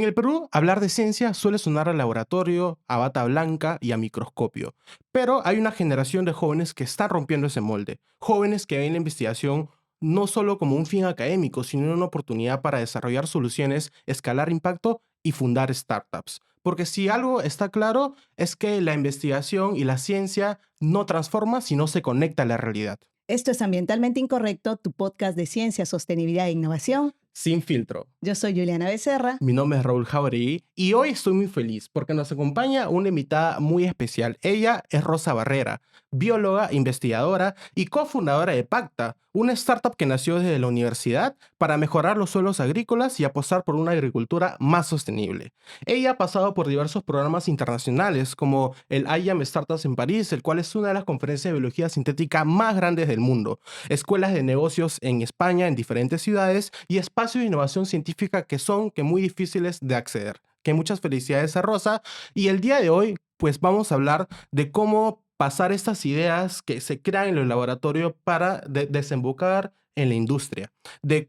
En el Perú, hablar de ciencia suele sonar a laboratorio, a bata blanca y a microscopio. Pero hay una generación de jóvenes que están rompiendo ese molde. Jóvenes que ven la investigación no solo como un fin académico, sino una oportunidad para desarrollar soluciones, escalar impacto y fundar startups. Porque si algo está claro es que la investigación y la ciencia no transforma, sino se conecta a la realidad. Esto es Ambientalmente Incorrecto, tu podcast de ciencia, sostenibilidad e innovación. Sin filtro. Yo soy Juliana Becerra. Mi nombre es Raúl Jauregui y hoy estoy muy feliz porque nos acompaña una invitada muy especial. Ella es Rosa Barrera, bióloga, investigadora y cofundadora de Pacta, una startup que nació desde la universidad para mejorar los suelos agrícolas y apostar por una agricultura más sostenible. Ella ha pasado por diversos programas internacionales como el IAM Startups en París, el cual es una de las conferencias de biología sintética más grandes del mundo, escuelas de negocios en España, en diferentes ciudades, y espacios de innovación científica que muy difíciles de acceder. Que muchas felicidades a Rosa. Y el día de hoy, pues vamos a hablar de cómo pasar estas ideas que se crean en el laboratorio para desembocar en la industria, de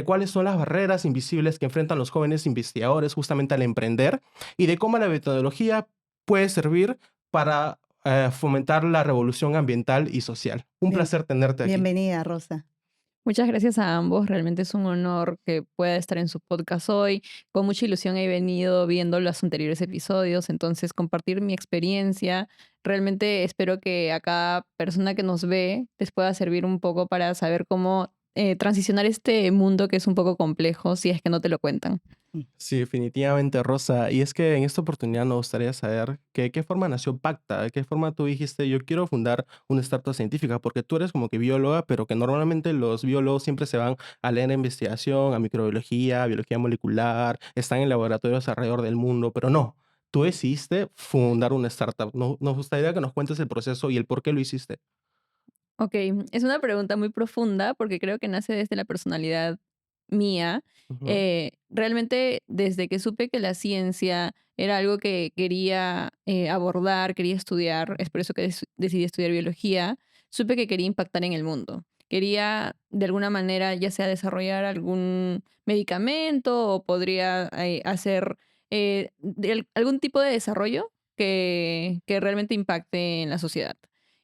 cuáles son las barreras invisibles que enfrentan los jóvenes investigadores justamente al emprender y de cómo la metodología puede servir para fomentar la revolución ambiental y social. Un Bien, placer tenerte aquí. bienvenida, Rosa. Muchas gracias a ambos. Realmente es un honor que pueda estar en su podcast hoy. Con mucha ilusión he venido viendo los anteriores episodios, entonces compartir mi experiencia. Realmente espero que a cada persona que nos ve les pueda servir un poco para saber cómo transicionar este mundo que es un poco complejo si es que no te lo cuentan. Sí, definitivamente, Rosa. Y es que en esta oportunidad nos gustaría saber de qué forma nació Pacta, de qué forma tú dijiste, yo quiero fundar una startup científica, porque tú eres como que bióloga, pero que normalmente los biólogos siempre se van a leer investigación, a microbiología, biología molecular, están en laboratorios alrededor del mundo, pero no. Tú decidiste fundar una startup. Nos gustaría que nos cuentes el proceso y el por qué lo hiciste. Ok, es una pregunta muy profunda porque creo que nace desde la personalidad mía. Ujú. Realmente desde que supe que la ciencia era algo que quería abordar, quería estudiar, es por eso que decidí estudiar biología, supe que quería impactar en el mundo. Quería de alguna manera ya sea desarrollar algún medicamento o podría hacer algún tipo de desarrollo que realmente impacte en la sociedad.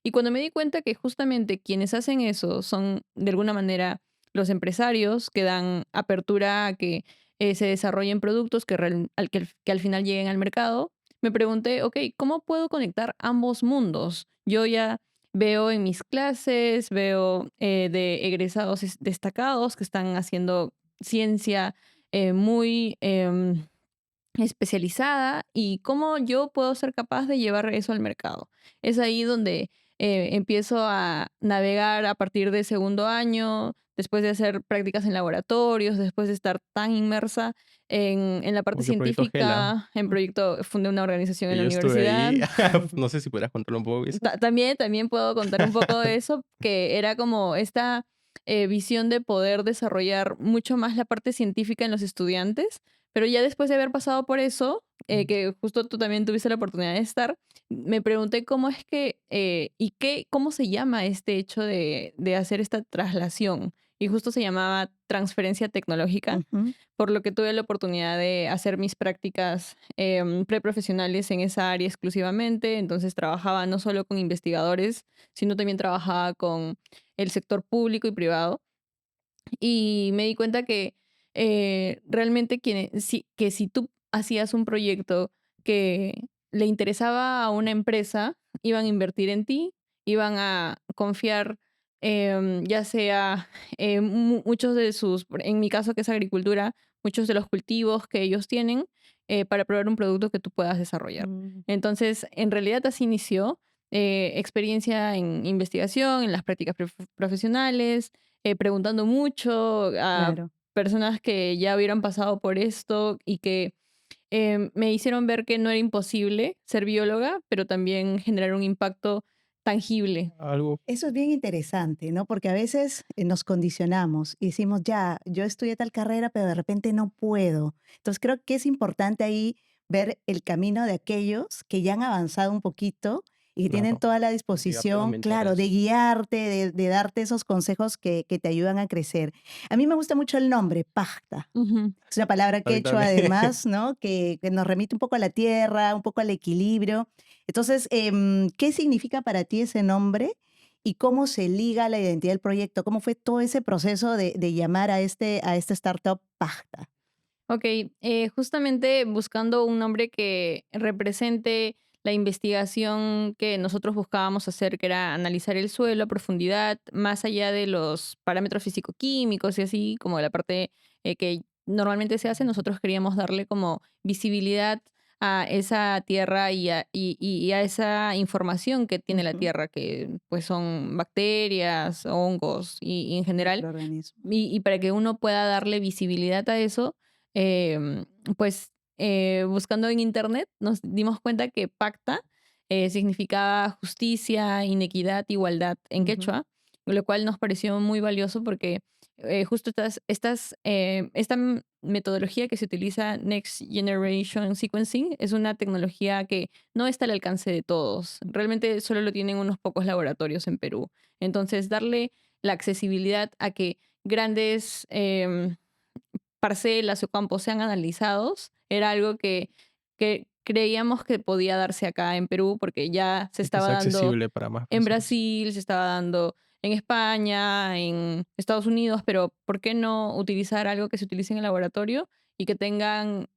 Y cuando me di cuenta que justamente quienes hacen eso son de alguna manera los empresarios que dan apertura a que se desarrollen productos que al final lleguen al mercado, me pregunté, ok, ¿cómo puedo conectar ambos mundos? Yo ya veo en mis clases, veo de egresados destacados que están haciendo ciencia muy especializada y cómo yo puedo ser capaz de llevar eso al mercado. Es ahí donde empiezo a navegar a partir de segundo año, después de hacer prácticas en laboratorios, después de estar tan inmersa en la parte Como que proyecto Gela. científica, fundé una organización en Que la yo estuve universidad. ahí. No sé si pudieras contarlo un poco, Isa. También puedo contar un poco de eso, que era como esta visión de poder desarrollar mucho más la parte científica en los estudiantes, pero ya después de haber pasado por eso, que justo tú también tuviste la oportunidad de estar, me pregunté cómo es que, cómo se llama este hecho de hacer esta traslación. Y justo se llamaba transferencia tecnológica, Ujú. por lo que tuve la oportunidad de hacer mis prácticas preprofesionales en esa área exclusivamente. Entonces trabajaba no solo con investigadores, sino también trabajaba con el sector público y privado. Y me di cuenta que realmente que si tú hacías un proyecto que le interesaba a una empresa, iban a invertir en ti, iban a confiar, ya sea muchos de en mi caso que es agricultura, muchos de los cultivos que ellos tienen para probar un producto que tú puedas desarrollar. Mm, Entonces, en realidad así inició experiencia en investigación, en las prácticas profesionales, preguntando mucho a claro. personas que ya hubieran pasado por esto y que me hicieron ver que no era imposible ser bióloga, pero también generar un impacto tangible. Algo. Eso es bien interesante, ¿no? Porque a veces nos condicionamos y decimos, ya, yo estudié tal carrera, pero de repente no puedo. Entonces creo que es importante ahí ver el camino de aquellos que ya han avanzado un poquito y que tienen Claro, toda la guiarte a los disposición, claro, de mentores. guiarte, de darte esos consejos que te ayudan a crecer. A mí me gusta mucho el nombre, Pajta. Ujú. Es una palabra A mí quechua también. además, ¿no? Que nos remite un poco a la tierra, un poco al equilibrio. Entonces, ¿qué significa para ti ese nombre y cómo se liga a la identidad del proyecto? ¿Cómo fue todo ese proceso de llamar a este startup Pajta? Ok, justamente buscando un nombre que represente la investigación que nosotros buscábamos hacer, que era analizar el suelo a profundidad, más allá de los parámetros físico-químicos y así, como la parte que normalmente se hace, nosotros queríamos darle como visibilidad a esa tierra y a esa información que tiene la Ujú, tierra, que pues son bacterias, hongos y en general, microorganismos. y para que uno pueda darle visibilidad a eso, em, pues buscando en internet nos dimos cuenta que pacta significaba justicia, inequidad, igualdad en Ujú, quechua, lo cual nos pareció muy valioso porque justo esta metodología que se utiliza, Next Generation Sequencing, es una tecnología que no está al alcance de todos. Realmente solo lo tienen unos pocos laboratorios en Perú. Entonces, darle la accesibilidad a que grandes parcelas o campos sean analizados era algo que creíamos que podía darse acá en Perú porque ya se Y que estaba sea dando accesible para más en personas. Brasil, se estaba dando en España, en Estados Unidos, pero ¿por qué no utilizar algo que se utilice en el laboratorio y que tengan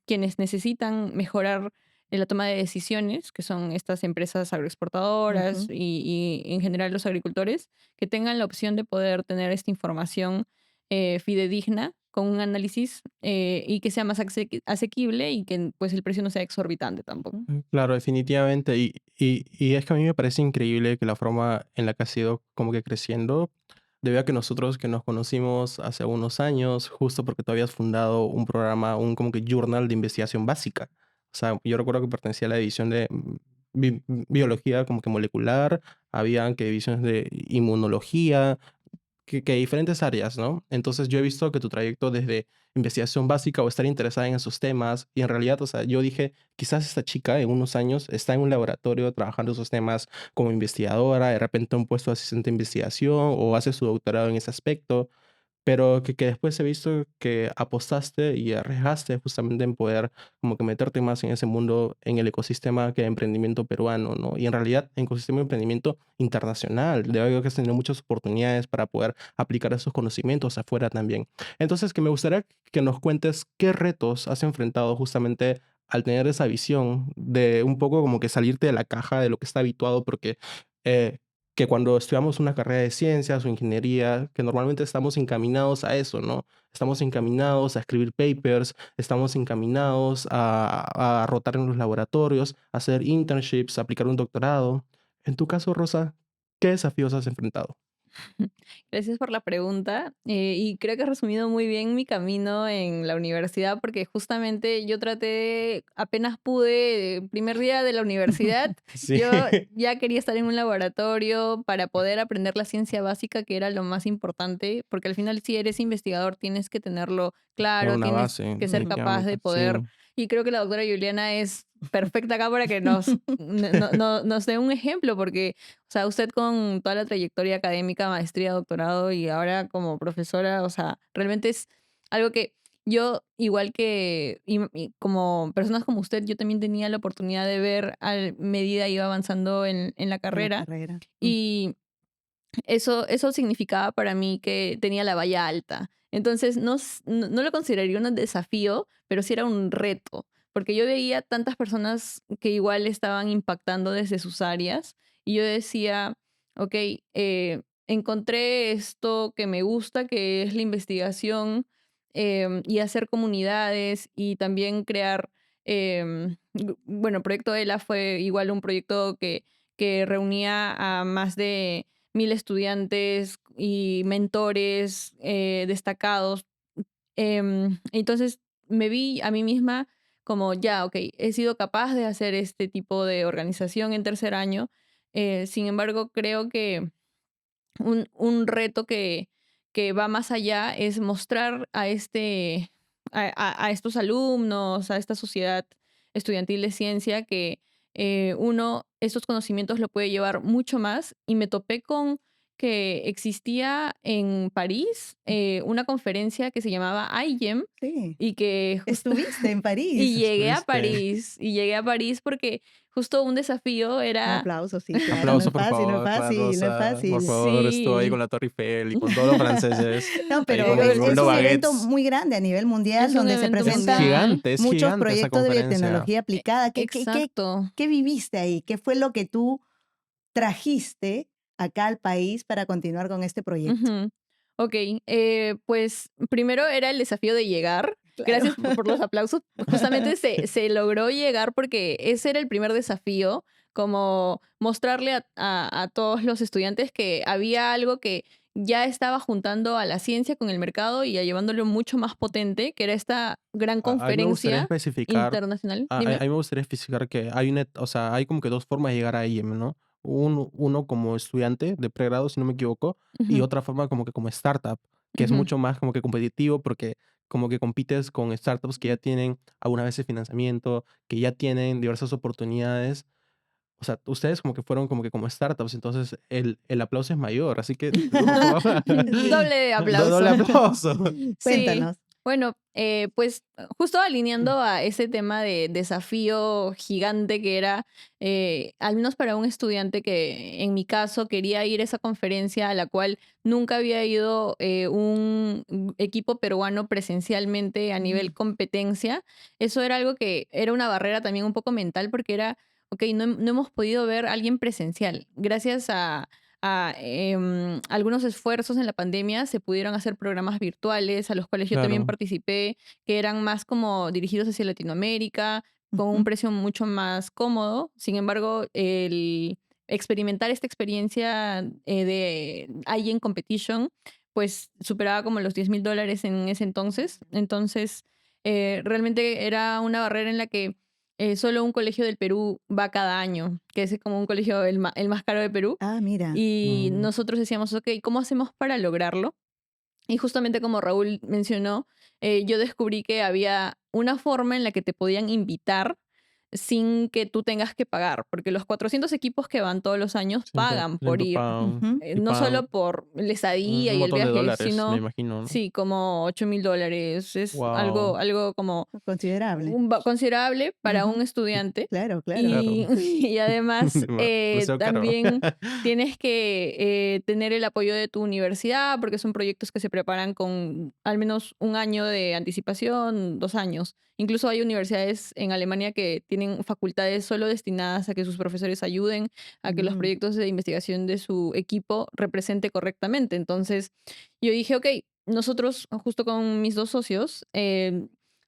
quienes necesitan mejorar la toma de decisiones, que son estas empresas agroexportadoras ujú. y en general los agricultores, que tengan la opción de poder tener esta información fidedigna con un análisis y que sea más asequible y que pues el precio no sea exorbitante tampoco. Claro, definitivamente. Y es que a mí me parece increíble que la forma en la que ha sido como que creciendo, debido a que nosotros que nos conocimos hace unos años, justo porque tú habías fundado un programa, un como que journal de investigación básica. O sea, yo recuerdo que pertenecía a la división de biología como que molecular, habían que divisiones de inmunología, que diferentes áreas, ¿no? Entonces yo he visto que tu trayecto desde investigación básica o estar interesada en esos temas, y en realidad, o sea, yo dije, quizás esta chica en unos años está en un laboratorio trabajando esos temas como investigadora, de repente un puesto de asistente de investigación o hace su doctorado en ese aspecto, pero que después he visto que apostaste y arriesgaste justamente en poder como que meterte más en ese mundo, en el ecosistema que de emprendimiento peruano, ¿no? Y en realidad, en ecosistema de emprendimiento internacional, de algo que has tenido muchas oportunidades para poder aplicar esos conocimientos afuera también. Entonces, que me gustaría que nos cuentes qué retos has enfrentado justamente al tener esa visión de un poco como que salirte de la caja de lo que está habituado, porque eh, que cuando estudiamos una carrera de ciencias o ingeniería, que normalmente estamos encaminados a eso, ¿no? Estamos encaminados a escribir papers, estamos encaminados a rotar en los laboratorios, a hacer internships, a aplicar un doctorado. En tu caso, Rosa, ¿qué desafíos has enfrentado? Gracias por la pregunta. Y creo que has resumido muy bien mi camino en la universidad, porque justamente yo traté, apenas pude, primer día de la universidad, Sí, yo ya quería estar en un laboratorio para poder aprender la ciencia básica, que era lo más importante, porque al final si eres investigador tienes que tenerlo tener claro, una tienes base, que ser capaz definitivamente, de poder, sí. y creo que la doctora Juliana es perfecta acá para que nos dé un ejemplo, porque o sea, usted con toda la trayectoria académica, maestría, doctorado y ahora como profesora, o sea, realmente es algo que yo, igual que y como personas como usted, yo también tenía la oportunidad de ver a medida iba avanzando en la En la carrera carrera. y eso significaba para mí que tenía la valla alta. Entonces, no lo consideraría un desafío, pero sí era un reto, porque yo veía tantas personas que igual estaban impactando desde sus áreas y yo decía, ok, encontré esto que me gusta, que es la investigación y hacer comunidades y también crear, bueno, Proyecto ELA fue igual un proyecto que reunía a más de 1000 estudiantes y mentores destacados. Entonces me vi a mí misma como, ya, ok, he sido capaz de hacer este tipo de organización en tercer año. Sin embargo, creo que un reto que va más allá es mostrar a estos alumnos, a esta sociedad estudiantil de ciencia uno esos conocimientos lo puede llevar mucho más. Y me topé con que existía en París una conferencia que se llamaba iGEM Sí. y que justo Estuviste en y París. llegué a París porque justo un desafío Un era aplauso, sí, claro. No Aplauso, es por fácil, no es favor, para fácil, no es Rosa. Por fácil. favor, estuvo ahí con sí. la Torre Eiffel y con todos los franceses. No, Ahí pero con Eh, los es un evento baguettes. muy grande a nivel mundial Es un donde se evento presentan mundial. Es muchos gigante esa proyectos de conferencia. biotecnología aplicada. Exacto. ¿Qué viviste ahí? ¿Qué fue lo que tú trajiste acá al país para continuar con este proyecto? Ujú. Ok, pues primero era el desafío de llegar. Claro. Gracias por los aplausos. Justamente se logró llegar porque ese era el primer desafío, como mostrarle a todos los estudiantes que había algo que ya estaba juntando a la ciencia con el mercado y ya llevándolo mucho más potente, que era esta gran A mí me gustaría conferencia especificar, internacional. a Dime. mí me gustaría especificar que hay o sea, hay como que 2 formas de llegar a IEM, ¿no? Uno como estudiante de pregrado, si no me equivoco, y Ujú, otra forma como que como startup, que es ujú, mucho más como que competitivo, porque como que compites con startups que ya tienen algunas veces financiamiento, que ya tienen diversas oportunidades. O sea, ustedes como que fueron como que como startups, entonces el aplauso es mayor, así que, por favor, Doble doble aplauso. aplauso. Sí, Cuéntanos. bueno, pues justo alineando a ese tema de desafío gigante que era, al menos para un estudiante que en mi caso quería ir a esa conferencia a la cual nunca había ido un equipo peruano presencialmente a nivel Mm, competencia, eso era algo que era una barrera también un poco mental porque era, ok, no hemos podido ver a alguien presencial. Gracias a algunos esfuerzos en la pandemia se pudieron hacer programas virtuales a los cuales yo también Claro. participé, que eran más como dirigidos hacia Latinoamérica, con un ujú. precio mucho más cómodo. Sin embargo, el experimentar esta experiencia de IEM Competition, pues superaba como los $10,000 en ese entonces. Entonces, realmente era una barrera en la que solo un colegio del Perú va cada año, que es como un colegio el más caro de Perú. Ah, mira. Y Mm. nosotros decíamos, ok, ¿cómo hacemos para lograrlo? Y justamente como Raúl mencionó, yo descubrí que había una forma en la que te podían invitar sin que tú tengas que pagar, porque los 400 equipos que van todos los años pagan por Siempre ir, pagan Ujú. y no pagan solo por la estadía un y el montón de viaje, dólares, me sino, imagino, ¿no? sí, como $8,000. Es Guau, algo como Considerable. considerable para un Ujú. estudiante. Claro, claro. claro. Y, y además Demasiado caro. también tienes que tener el apoyo de tu universidad porque son proyectos que se preparan con al menos un año de anticipación, 2 años. Incluso hay universidades en Alemania que tienen facultades solo destinadas a que sus profesores ayuden a que los Mm, proyectos de investigación de su equipo represente correctamente. Entonces yo dije, ok, nosotros justo con mis 2 socios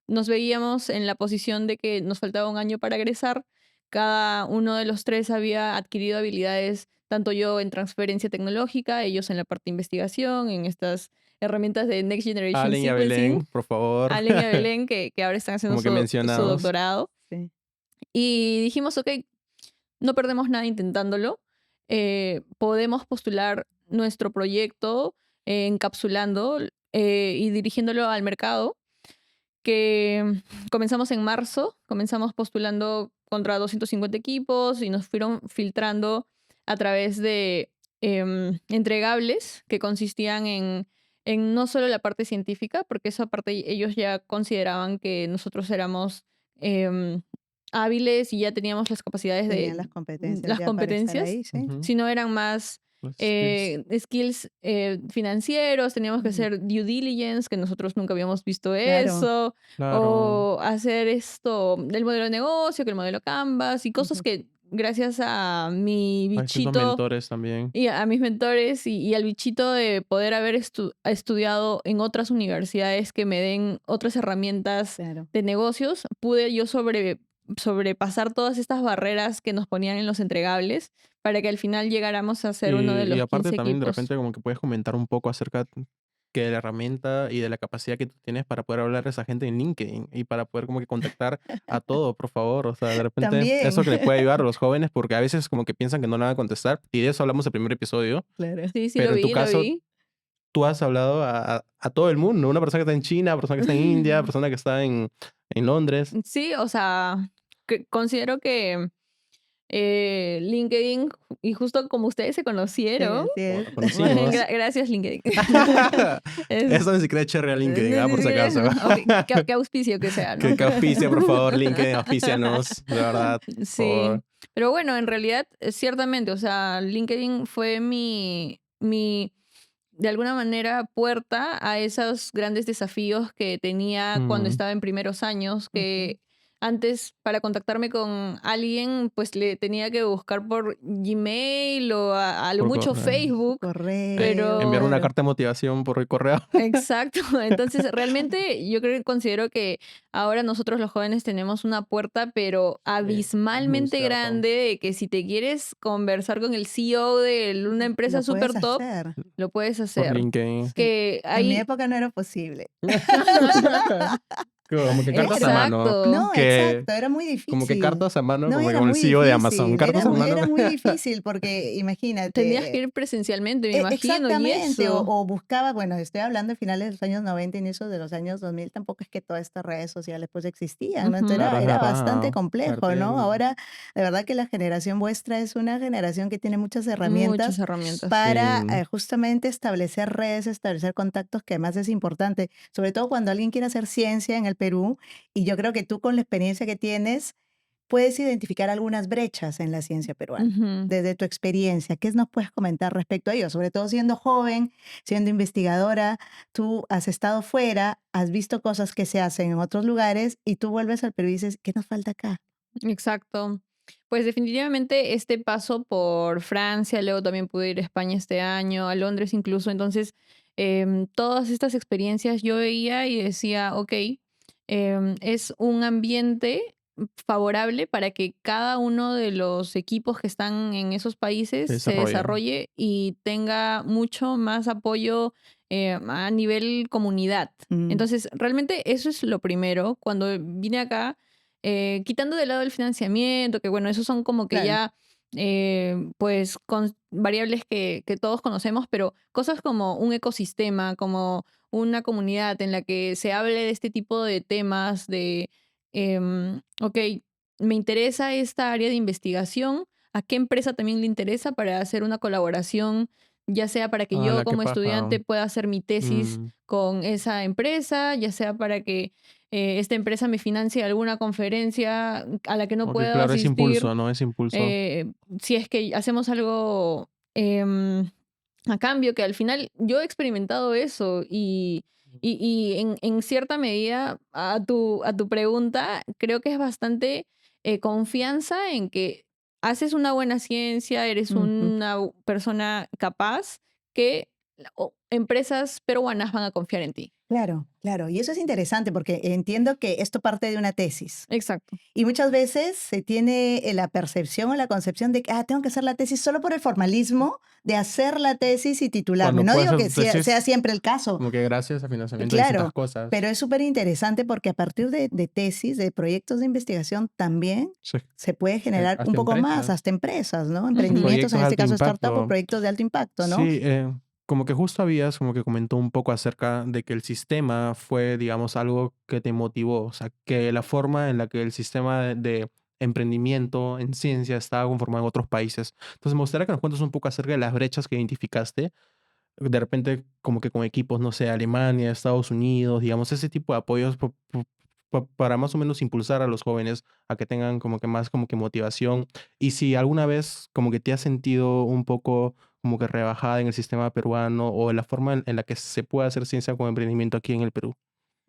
nos veíamos en la posición de que nos faltaba un año para egresar. Cada uno de los tres había adquirido habilidades, tanto yo en transferencia tecnológica, ellos en la parte de investigación, en estas herramientas de Next Generation Allen y Sequencing, Abelén, por favor. Allen y Abelén, que ahora están haciendo Como que su mencionados. doctorado. sí. Y dijimos, ok, no perdemos nada intentándolo. Podemos postular nuestro proyecto encapsulando y dirigiéndolo al mercado que comenzamos en marzo, comenzamos postulando contra 250 equipos y nos fueron filtrando a través de entregables que consistían en no solo la parte científica, porque esa parte ellos ya consideraban que nosotros éramos em, hábiles y ya teníamos las capacidades de Tenían las competencias las ya para estar competencias, ahí, sí. Ujú, sino eran más los skills. skills financieros, teníamos que Mm, hacer due diligence, que nosotros nunca habíamos visto claro. eso, Claro. o hacer esto del modelo de negocio, que el modelo Canvas, y cosas Ujú. que gracias a mi Hay distintos bichito mentores también. y a mis mentores y al bichito de poder haber estudiado en otras universidades que me den otras herramientas Claro. de negocios, pude yo sobrepasar todas estas barreras que nos ponían en los entregables para que al final llegáramos a ser uno de Y los aparte 15 también de equipos. repente como que puedes comentar un poco acerca que de la herramienta y de la capacidad que tú tienes para poder hablar a esa gente en LinkedIn y para poder como que contactar a todo, por favor. O sea, de repente También. eso que le puede ayudar a los jóvenes porque a veces como que piensan que no le van a contestar y de eso hablamos el primer episodio, Claro. Sí, sí lo pero en tu vi, lo caso vi. tú has hablado a todo el mundo, una persona que está en China, persona que está en India, persona que está en Londres. Sí, o sea, considero que LinkedIn, y justo como ustedes se Sí, conocieron, así es. Lo conocimos. gracias LinkedIn. Es- Eso ni siquiera es cherry a LinkedIn, por si acaso. Ok, qué auspicio que sea, ¿no? Que auspicia, por favor, LinkedIn, auspícianos, de verdad, por Sí, favor. pero bueno, en realidad, ciertamente, o sea, LinkedIn fue de alguna manera, puerta a esos grandes desafíos que tenía cuando Mm, estaba en primeros años, Ujú. que antes para contactarme con alguien, pues le tenía que buscar por Gmail o a lo por mucho correo. Facebook, Correo, Enviar una pero... claro. carta de motivación por el correo. Exacto, entonces realmente yo considero que ahora nosotros los jóvenes tenemos una puerta, pero Es muy abismalmente cierto. grande, de que si te quieres conversar con el CEO de una empresa Lo puedes super top, hacer. lo puedes Por hacer. LinkedIn. Sí. Que En mi ahí, época no era posible. Como que cartas a Era. mano. exacto, No, Que, exacto, era muy como que difícil. cartas a mano, No, como que era con el muy CEO de Amazon. difícil. Cartas a mano. Era muy difícil porque tenías que imagínate. ir presencialmente, me imagino, y Exactamente, eso. o buscaba, bueno, estoy hablando de finales de los años 90, inicios de los años 2000, tampoco es que todas estas redes sociales pues existían, ¿no? Entonces Ujú, Claro, es era bastante verdad. complejo, ¿no? Ahora, de verdad que la generación vuestra es una generación que tiene muchas muchas herramientas herramientas. para Sí. justamente establecer redes, establecer contactos, que además es importante, sobre todo cuando alguien quiere hacer ciencia en el Perú, y yo creo que tú con la experiencia que tienes, puedes identificar algunas brechas en la ciencia peruana. Ujú. Desde tu experiencia, ¿qué nos puedes comentar respecto a ello? Sobre todo siendo joven, siendo investigadora, tú has estado fuera, has visto cosas que se hacen en otros lugares y tú vuelves al Perú y dices, ¿qué nos falta acá? Exacto. Pues definitivamente este paso por Francia, luego también pude ir a España este año, a Londres incluso. Entonces, todas estas experiencias yo veía y decía, ok, es un ambiente favorable para que cada uno de los equipos que están en esos países Se se desarrolla. desarrolle y tenga mucho más apoyo a nivel comunidad. Mm, Entonces, realmente eso es lo primero. Cuando vine acá, quitando de lado el financiamiento, que bueno, esos son como que claro. ya, pues, variables que todos conocemos, pero cosas como un ecosistema, como una comunidad en la que se hable de este tipo de temas, de, ok, me interesa esta área de investigación, ¿a qué empresa también le interesa para hacer una colaboración, ya sea para que yo La que como paja. estudiante pueda hacer mi tesis Mm, con esa empresa, ya sea para que esta empresa me financie alguna conferencia a la que no ok, puedo claro, es asistir, impulso, ¿no? Es impulso. si es que hacemos algo a cambio, que al final yo he experimentado eso y en cierta medida a tu pregunta, creo que es bastante confianza en que haces una buena ciencia, eres Ujú. una persona capaz, que empresas peruanas van a confiar en ti. Claro, claro. Y eso es interesante porque entiendo que esto parte de una tesis. Exacto. Y muchas veces se tiene la percepción o la concepción de que tengo que hacer la tesis solo por el formalismo de hacer la tesis y titularme. Cuando No puedes digo hacer que tu sea tesis, siempre el caso, como que gracias a financiamiento de distintas claro, cosas, pero es súper interesante porque a partir de tesis, de proyectos de investigación, también se- se puede generar un hasta poco más, empresas, hasta empresas, ¿no? o Ujú, Emprendimientos, proyectos en de este alto caso startup o impacto. proyectos de alto impacto, ¿no? Sí, como que justo habías como que comentó un poco acerca de que el sistema fue, digamos, algo que te motivó, o sea, que la forma en la que el sistema de emprendimiento en ciencia estaba conformado en otros países. Entonces, me gustaría que nos cuentes un poco acerca de las brechas que identificaste, de repente como que con equipos, no sé, Alemania, Estados Unidos, digamos, ese tipo de apoyos para más o menos impulsar a los jóvenes a que tengan como que más como que motivación. Y si alguna vez como que te has sentido un poco como que rebajada en el sistema peruano o en la forma en la que se puede hacer ciencia con emprendimiento aquí en el Perú.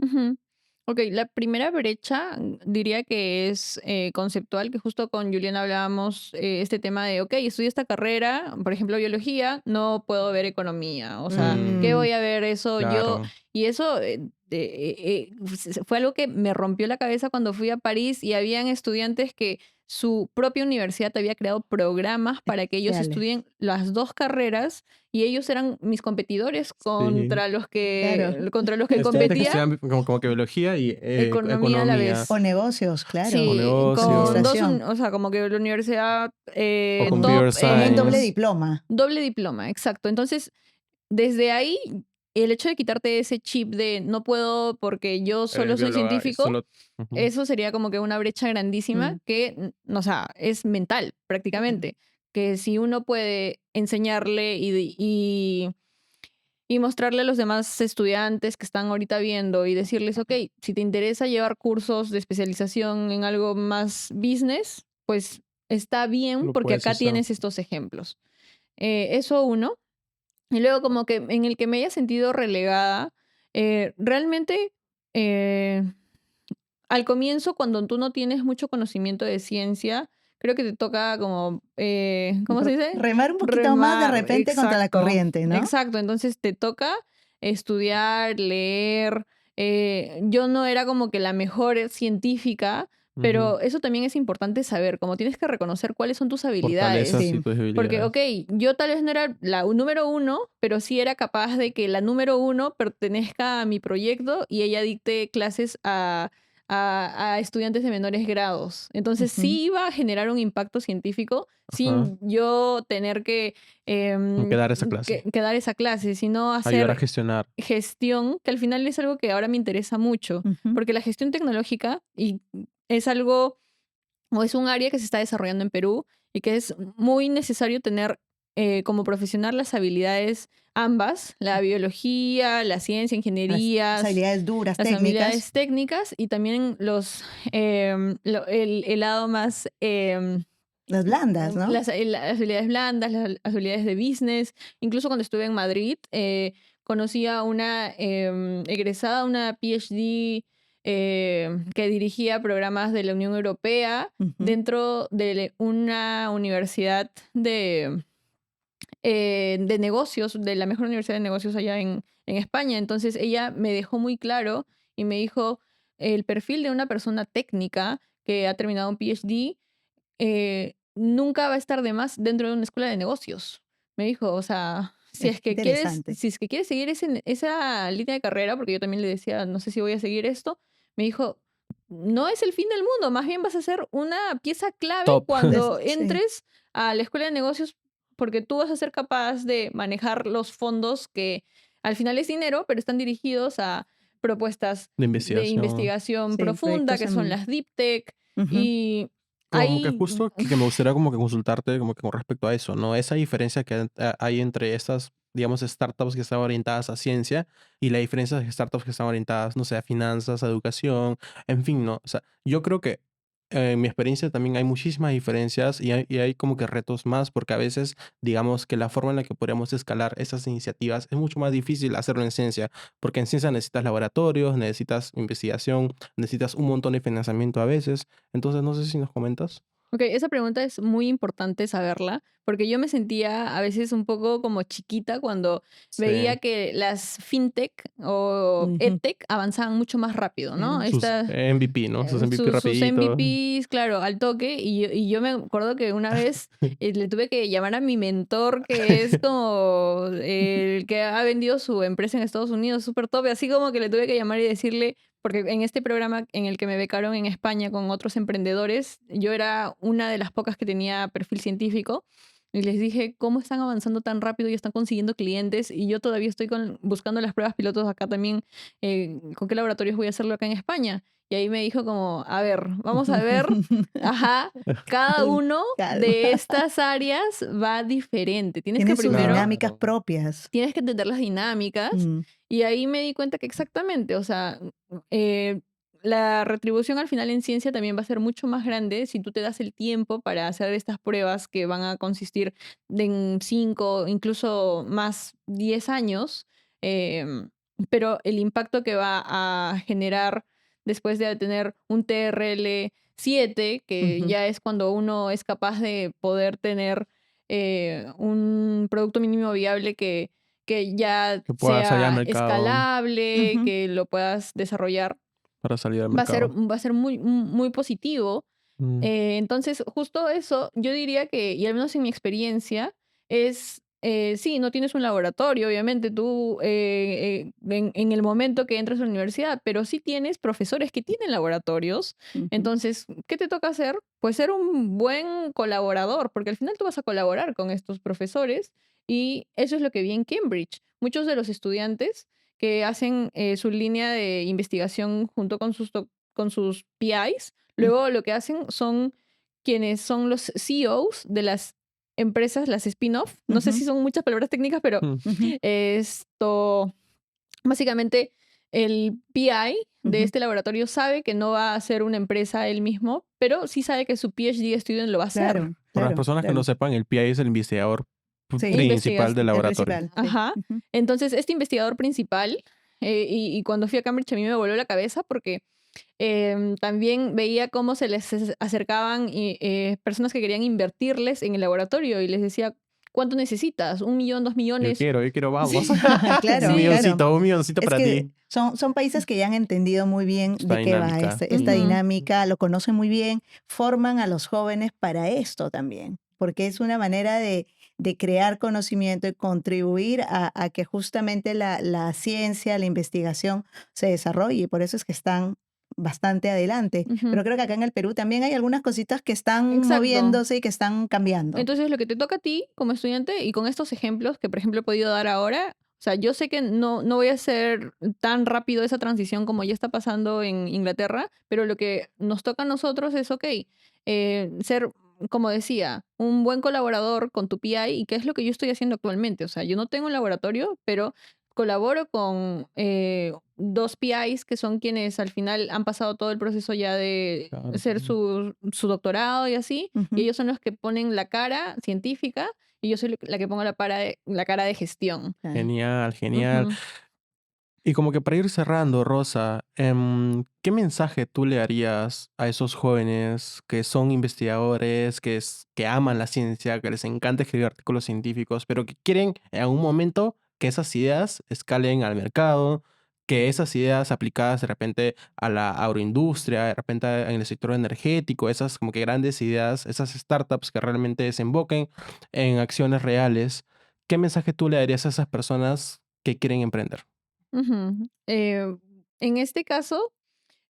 ujú. Ok, la primera brecha diría que es conceptual, que justo con Julián hablábamos este tema de, ok, estudio esta carrera, por ejemplo, biología, no puedo ver economía, o sea, ¿qué Mm, Mm, voy a ver eso yo? claro. Y eso fue algo que me rompió la cabeza cuando fui a París y habían estudiantes que su propia universidad había creado programas para que ellos especiales. estudien las dos carreras y ellos eran mis competidores Sí. Claro. contra los que Estudiantes que competía estudian como que biología y economía a la economía O vez. negocios, o claro. Sí, con negocios Administración. o sea, como que la universidad o Como, top computer como un doble science. diploma. doble diploma, exacto. Entonces, desde ahí el hecho de quitarte ese chip de no puedo porque yo solo Eres soy bióloga y científico, solo... Ujú. eso sería como que una brecha grandísima Mm, que, o sea, es mental claro. prácticamente. Que si uno puede enseñarle y mostrarle a los demás estudiantes que están ahorita viendo y decirles, ok, si te interesa llevar cursos de especialización en algo más business, pues está bien Lo porque puedes acá hacer. tienes estos ejemplos. Eso uno. Y luego como que en el que me haya sentido relegada, realmente eh, al comienzo, cuando tú no tienes mucho conocimiento de ciencia, creo que te toca como, ¿cómo se dice? Remar un poquito más de Remar, repente contra la exacto, corriente, ¿no? exacto. Entonces te toca estudiar, leer. Yo no era como que la mejor científica, Ujú. pero eso también es importante saber, como tienes que reconocer cuáles son tus Fortalezas habilidades. y Sí. tus Porque, debilidades. ok, yo tal vez no era la número uno, pero sí era capaz de que la número uno pertenezca a mi proyecto y ella dicte clases a estudiantes de menores grados. Entonces Ujú. sí iba a generar un impacto científico Ajá. sin yo tener Como que dar esa clase. que dar esa clase, sino Ayudar a hacer gestionar. gestión, que al final es algo que ahora me interesa mucho, Ujú. porque la gestión tecnológica es algo o es un área que se está desarrollando en Perú y que es muy necesario tener como profesional las habilidades ambas, la biología, la ciencia, Las ingenierías, habilidades duras, las técnicas, habilidades técnicas y también el lado más, las blandas, ¿no? las habilidades blandas, las habilidades de business. Incluso cuando estuve en Madrid, conocí a una egresada, una PhD que dirigía programas de la Unión Europea Ujú. dentro de una universidad de negocios, de la mejor universidad de negocios allá en España. Entonces ella me dejó muy claro y me dijo, el perfil de una persona técnica que ha terminado un PhD nunca va a estar de más dentro de una escuela de negocios. Me dijo, o sea, Es interesante. si es que quieres seguir esa línea de carrera, porque yo también le decía, no sé si voy a seguir esto, me dijo, no es el fin del mundo, más bien vas a ser una pieza clave Top. cuando Sí. entres a la escuela de negocios, porque tú vas a ser capaz de manejar los fondos que al final es dinero, pero están dirigidos a propuestas De de investigación. investigación Sí, profunda, proyectos que son en... las deep tech, Ujú. y Como que hay justo que me gustaría como que consultarte como que con respecto a eso, ¿no? Esa diferencia que hay entre estas, digamos, startups que están orientadas a ciencia y la diferencia de startups que están orientadas, no sé, a finanzas, a educación, en fin, ¿no? O sea, yo creo que en mi experiencia también hay muchísimas diferencias y hay como que retos más porque a veces, digamos, que la forma en la que podríamos escalar esas iniciativas es mucho más difícil hacerlo en ciencia, porque en ciencia necesitas laboratorios, necesitas investigación, necesitas un montón de financiamiento a veces. Entonces, no sé si nos comentas. Ok, esa pregunta es muy importante saberla, porque yo me sentía a veces un poco como chiquita cuando veía Sí, que las fintech o Ujú. edtech avanzaban mucho más rápido, ¿no? Eran- sus MVP, ¿no? Sus MVP Sus rapidito. MVPs, claro, al toque. Y yo me acuerdo que una vez le tuve que llamar a mi mentor, que es como el que ha vendido su empresa en Estados Unidos, súper top, así como que le tuve que llamar y decirle, porque en este programa en el que me becaron en España con otros emprendedores, yo era una de las pocas que tenía perfil científico. Y les dije, ¿cómo están avanzando tan rápido y están consiguiendo clientes? Y yo todavía estoy buscando las pruebas pilotos acá también. ¿Con qué laboratorios voy a hacerlo acá en España? Y ahí me dijo como, a ver, vamos a ver, ajá, cada uno de Calma. estas áreas va diferente. Tiene sus dinámicas Claro. propias. Tienes que entender las dinámicas Mm, y ahí me di cuenta que exactamente, o sea, eh, la retribución al final en ciencia también va a ser mucho más grande si tú te das el tiempo para hacer estas pruebas que van a consistir en 5, incluso más 10 años, em, pero el impacto que va a generar después de tener un TRL 7, que ujú. ya es cuando uno es capaz de poder tener un producto mínimo viable que ya Que pueda salir al sea mercado escalable, Ujú. que lo puedas desarrollar, para salir al mercado. va a ser muy positivo. Mm, Entonces, justo eso, yo diría que, y al menos en mi experiencia, es, sí, no tienes un laboratorio, obviamente, tú en el momento que entras a la universidad, pero sí tienes profesores que tienen laboratorios. Ujú. Entonces, ¿qué te toca hacer? Pues ser un buen colaborador, porque al final tú vas a colaborar con estos profesores y eso es lo que vi en Cambridge. muchos de los estudiantes que hacen su línea de investigación junto con con sus PIs, luego lo que hacen son quienes son los CEOs de las empresas, las spin-off. No sé si son muchas palabras técnicas, pero esto, básicamente, el PI de este laboratorio sabe que no va a hacer una empresa él mismo, pero sí sabe que su PhD student lo va a hacer. Claro, Para las claro, personas que no claro. sepan, el PI es el investigador Sí, principal del el laboratorio. principal, sí. Ajá. Entonces, este investigador principal, y cuando fui a Cambridge a mí me voló la cabeza porque también veía cómo se les acercaban personas que querían invertirles en el laboratorio y les decía, ¿cuánto necesitas? ¿1 millón, 2 millones? Yo quiero, vamos. Sí. Claro, Un Sí. claro. milloncito Es para que ti. son países que ya han entendido muy bien Esta de qué va dinámica. esta Ujú. dinámica, lo conocen muy bien, forman a los jóvenes para esto también, porque es una manera de crear conocimiento y contribuir a que justamente la ciencia, la investigación se desarrolle. Por eso es que están bastante adelante. Ujú. Pero creo que acá en el Perú también hay algunas cositas que están Exacto. moviéndose y que están cambiando. Entonces, lo que te toca a ti como estudiante y con estos ejemplos que, por ejemplo, he podido dar ahora, o sea, yo sé que no voy a hacer tan rápido esa transición como ya está pasando en Inglaterra, pero lo que nos toca a nosotros es, ok, ser, como decía, un buen colaborador con tu PI y qué es lo que yo estoy haciendo actualmente. O sea, yo no tengo un laboratorio, pero colaboro con 2 PIs que son quienes al final han pasado todo el proceso ya de Claro. hacer su doctorado y así, y Ujú. ellos son los que ponen la cara científica y yo soy la que pongo la cara de gestión. Claro. Genial, genial. Ujú. Y como que para ir cerrando, Rosa, ¿qué mensaje tú le darías a esos jóvenes que son investigadores, que aman la ciencia, que les encanta escribir artículos científicos, pero que quieren en algún momento que esas ideas escalen al mercado, que esas ideas aplicadas de repente a la agroindustria, de repente en el sector energético, esas como que grandes ideas, esas startups que realmente desemboquen en acciones reales? ¿Qué mensaje tú le darías a esas personas que quieren emprender? Ujú. En este caso,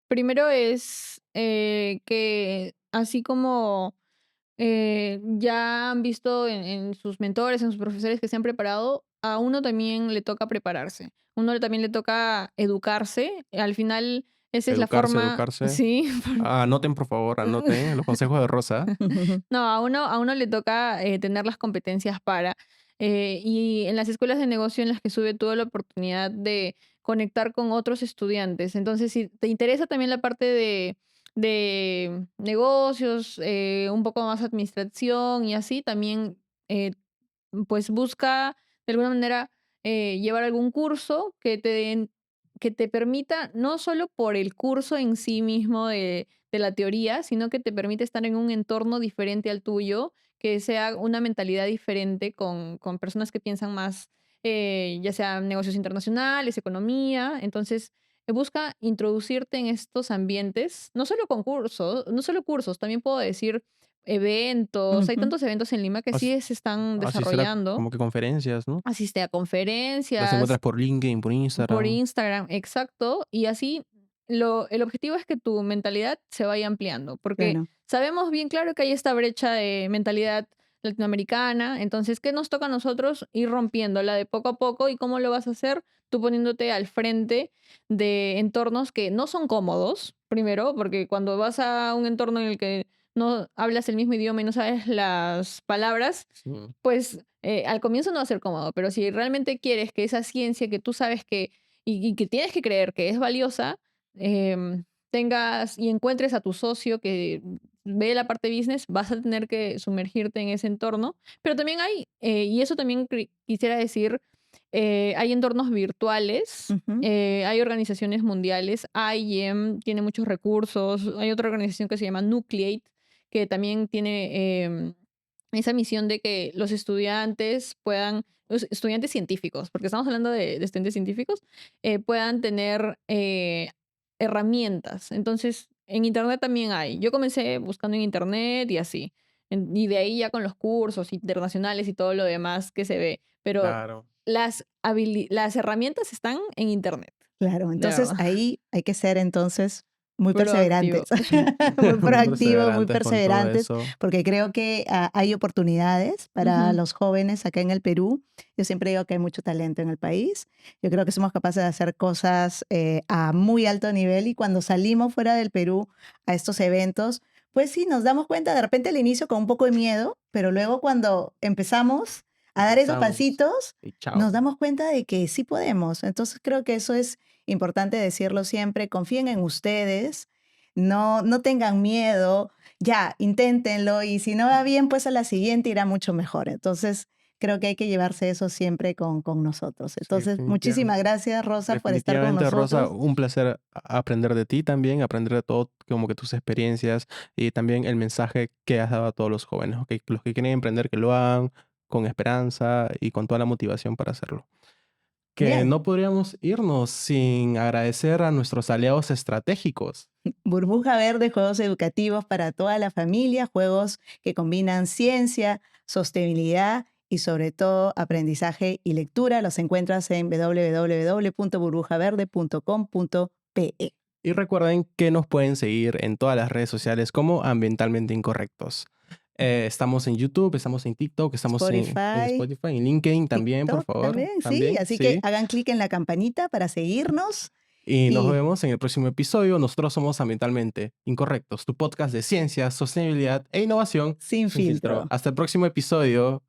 primero es que así como ya han visto en sus mentores, en sus profesores que se han preparado, a uno también le toca prepararse. Uno también le toca educarse. Al final, esa es la Educarse, forma, educarse. sí. Anoten, por favor, anoten los consejos de Rosa. No, a uno le toca tener las competencias para. Y en las escuelas de negocio en las que sube tuve la oportunidad de conectar con otros estudiantes. Entonces, si te interesa también la parte de negocios, un poco más administración y así, también eh, pues busca de alguna manera llevar algún curso que te permita, no solo por el curso en sí mismo de la teoría, sino que te permite estar en un entorno diferente al tuyo, que sea una mentalidad diferente con personas que piensan más, ya sea negocios internacionales, economía. Entonces, busca introducirte en estos ambientes, no solo con cursos, no solo cursos, también puedo decir eventos. Hay Ujú. tantos eventos en Lima que Así, sí se están así será desarrollando. como que conferencias, ¿no? Asiste a Las conferencias, encuentras por LinkedIn, por por Instagram. Instagram, exacto. Y así el objetivo es que tu mentalidad se vaya ampliando, porque Claro. sabemos bien claro que hay esta brecha de mentalidad latinoamericana. Entonces, ¿qué nos toca a nosotros? Ir rompiéndola de poco a poco. ¿Y cómo lo vas a hacer? Tú poniéndote al frente de entornos que no son cómodos, primero, porque cuando vas a un entorno en el que no hablas el mismo idioma y no sabes las palabras, Sí. pues al comienzo no va a ser cómodo, pero si realmente quieres que esa ciencia que tú sabes que y que tienes que creer que es valiosa, tengas y encuentres a tu socio que ve la parte business, vas a tener que sumergirte en ese entorno. Pero también hay, y eso también quisiera decir, hay entornos virtuales, Ujú. hay organizaciones mundiales, IEM tiene muchos recursos, hay otra organización que se llama Nucleate, que también tiene esa misión de que los estudiantes puedan, los estudiantes científicos, porque estamos hablando de estudiantes científicos, puedan tener herramientas. Entonces, en Internet también hay. Yo comencé buscando en Internet y así. Y de ahí ya con los cursos internacionales y todo lo demás que se ve. Pero Claro. las herramientas están en Internet, Claro, de entonces verdad. ahí hay que ser entonces muy Proactivo. perseverantes, muy Muy proactivos, muy perseverantes con todo perseverantes, eso. porque creo que hay oportunidades para Ujú. los jóvenes acá en el Perú. Yo siempre digo que hay mucho talento en el país. Yo creo que somos capaces de hacer cosas a muy alto nivel y cuando salimos fuera del Perú a estos eventos, pues sí, nos damos cuenta de repente al inicio con un poco de miedo, pero luego cuando empezamos a dar esos Empezamos pasitos, y nos chao. damos cuenta de que sí podemos. Entonces creo que eso es importante decirlo siempre. Confíen en ustedes, no tengan miedo, ya, inténtenlo y si no va bien, pues a la siguiente irá mucho mejor. Entonces creo que hay que llevarse eso siempre con nosotros. Sí, Entonces, muchísimas gracias, Rosa, por estar con definitivamente, Rosa, nosotros. un placer aprender de ti también, aprender de todo, como que tus experiencias y también el mensaje que has dado a todos los jóvenes, ¿ok? Los que quieren emprender, que lo hagan con esperanza y con toda la motivación para hacerlo. Que Genial. no podríamos irnos sin agradecer a nuestros aliados estratégicos. Burbuja Verde, juegos educativos para toda la familia, juegos que combinan ciencia, sostenibilidad y sobre todo aprendizaje y lectura. Los encuentras en www.burbujaverde.com.pe. Y recuerden que nos pueden seguir en todas las redes sociales como Ambientalmente Incorrectos. Estamos en YouTube, estamos en TikTok, estamos en Spotify, Spotify, en LinkedIn también, por TikTok favor. también, sí. También, Así que sí. hagan clic en la campanita para seguirnos Y nos y vemos en el próximo episodio. Nosotros somos Ambientalmente Incorrectos, tu podcast de ciencia, sostenibilidad e innovación sin sin filtro. filtro. Hasta el próximo episodio.